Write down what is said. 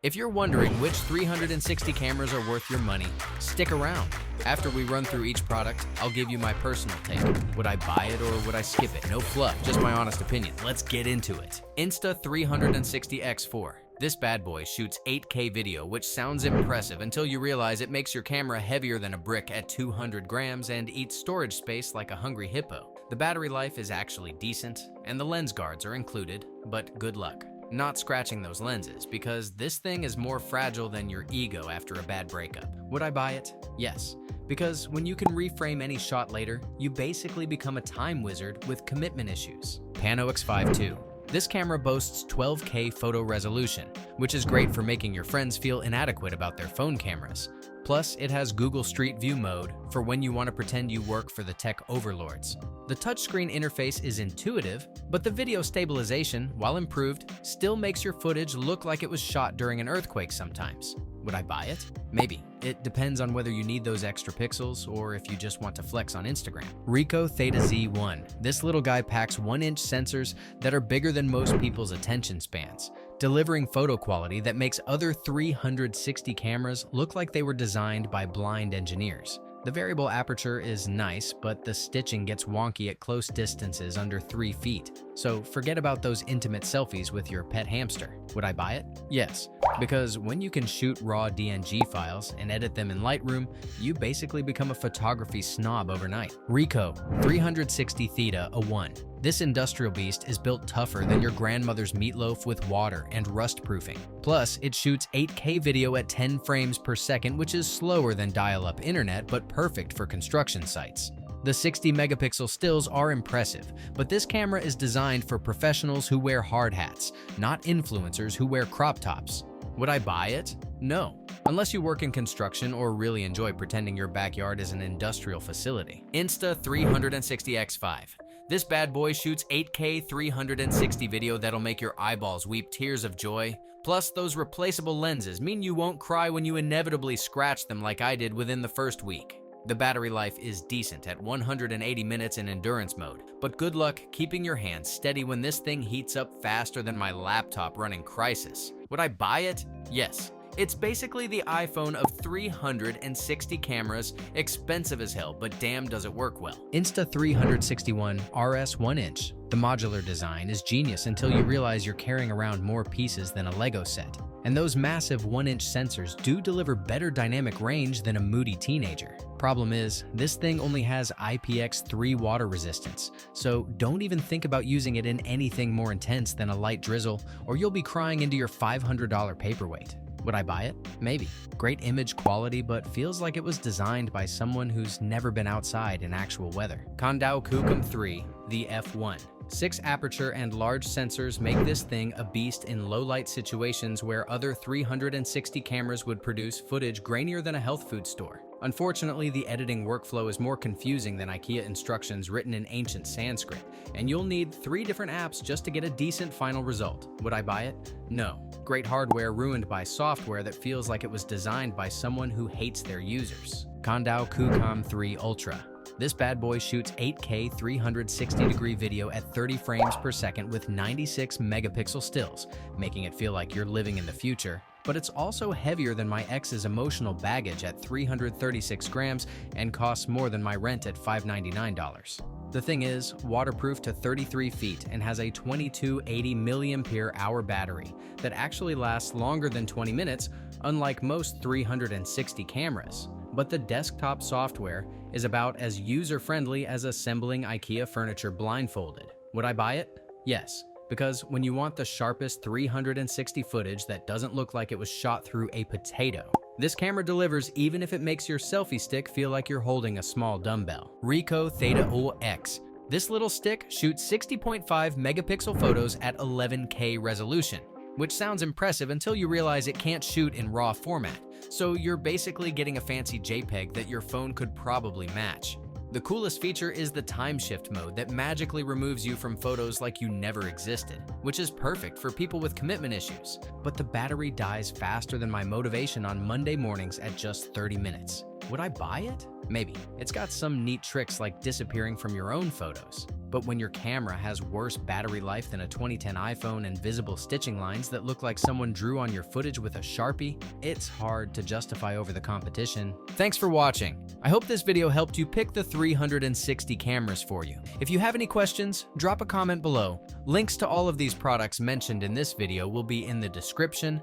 If you're wondering which 360 cameras are worth your money, stick around. After we run through each product, I'll give you my personal take. Would I buy it or would I skip it? No fluff, just my honest opinion. Let's get into it. Insta360 X4. This bad boy shoots 8K video, which sounds impressive until you realize it makes your camera heavier than a brick at 200 grams and eats storage space like a hungry hippo. The battery life is actually decent, and the lens guards are included, but good luck not scratching those lenses because this thing is more fragile than your ego after a bad breakup. Would I buy it? Yes. Because when you can reframe any shot later, you basically become a time wizard with commitment issues. PanoX V2. This camera boasts 12K photo resolution, which is great for making your friends feel inadequate about their phone cameras. Plus, it has Google Street View mode for when you want to pretend you work for the tech overlords. The touchscreen interface is intuitive, but the video stabilization, while improved, still makes your footage look like it was shot during an earthquake sometimes. Would I buy it? Maybe. It depends on whether you need those extra pixels or if you just want to flex on Instagram. Ricoh Theta Z1. This little guy packs 1-inch sensors that are bigger than most people's attention spans, delivering photo quality that makes other 360 cameras look like they were designed by blind engineers. The variable aperture is nice, but the stitching gets wonky at close distances under 3 feet. So forget about those intimate selfies with your pet hamster. Would I buy it? Yes, because when you can shoot raw DNG files and edit them in Lightroom, you basically become a photography snob overnight. Ricoh 360 Theta A1. This industrial beast is built tougher than your grandmother's meatloaf with water and rust proofing. Plus, it shoots 8K video at 10 frames per second, which is slower than dial-up internet, but perfect for construction sites. The 60 megapixel stills are impressive, but this camera is designed for professionals who wear hard hats, not influencers who wear crop tops. Would I buy it? No. Unless you work in construction or really enjoy pretending your backyard is an industrial facility. Insta360 X5. This bad boy shoots 8K 360 video that'll make your eyeballs weep tears of joy. Plus, those replaceable lenses mean you won't cry when you inevitably scratch them like I did within the first week. The battery life is decent at 180 minutes in endurance mode, but good luck keeping your hands steady when this thing heats up faster than my laptop running Crysis. Would I buy it? Yes. It's basically the iPhone of 360 cameras, expensive as hell, but damn does it work well. Insta360 ONE RS 1-inch. The modular design is genius until you realize you're carrying around more pieces than a Lego set. And those massive 1-inch sensors do deliver better dynamic range than a moody teenager. Problem is, this thing only has IPX3 water resistance, so don't even think about using it in anything more intense than a light drizzle, or you'll be crying into your $500 paperweight. Would I buy it? Maybe. Great image quality, but feels like it was designed by someone who's never been outside in actual weather. Kandao Qoocam 3, the F1. 6 aperture and large sensors make this thing a beast in low-light situations where other 360 cameras would produce footage grainier than a health food store. Unfortunately, the editing workflow is more confusing than IKEA instructions written in ancient Sanskrit, and you'll need 3 different apps just to get a decent final result. Would I buy it? No. Great hardware ruined by software that feels like it was designed by someone who hates their users. Kandao Qoocam 3 Ultra. This bad boy shoots 8K 360-degree video at 30 frames per second with 96 megapixel stills, making it feel like you're living in the future. But it's also heavier than my ex's emotional baggage at 336 grams and costs more than my rent at $599. The thing is, waterproof to 33 feet and has a 2280 mAh battery that actually lasts longer than 20 minutes, unlike most 360 cameras. But the desktop software is about as user-friendly as assembling IKEA furniture blindfolded. Would I buy it? Yes. Because when you want the sharpest 360 footage that doesn't look like it was shot through a potato, this camera delivers even if it makes your selfie stick feel like you're holding a small dumbbell. Ricoh Theta X. This little stick shoots 60.5 megapixel photos at 11K resolution, which sounds impressive until you realize it can't shoot in RAW format, so you're basically getting a fancy JPEG that your phone could probably match. The coolest feature is the time shift mode that magically removes you from photos like you never existed, which is perfect for people with commitment issues. But the battery dies faster than my motivation on Monday mornings at just 30 minutes. Would I buy it? Maybe. It's got some neat tricks like disappearing from your own photos. But when your camera has worse battery life than a 2010 iPhone and visible stitching lines that look like someone drew on your footage with a Sharpie, it's hard to justify over the competition. Thanks for watching. I hope this video helped you pick the 360 cameras for you. If you have any questions, drop a comment below. Links to all of these products mentioned in this video will be in the description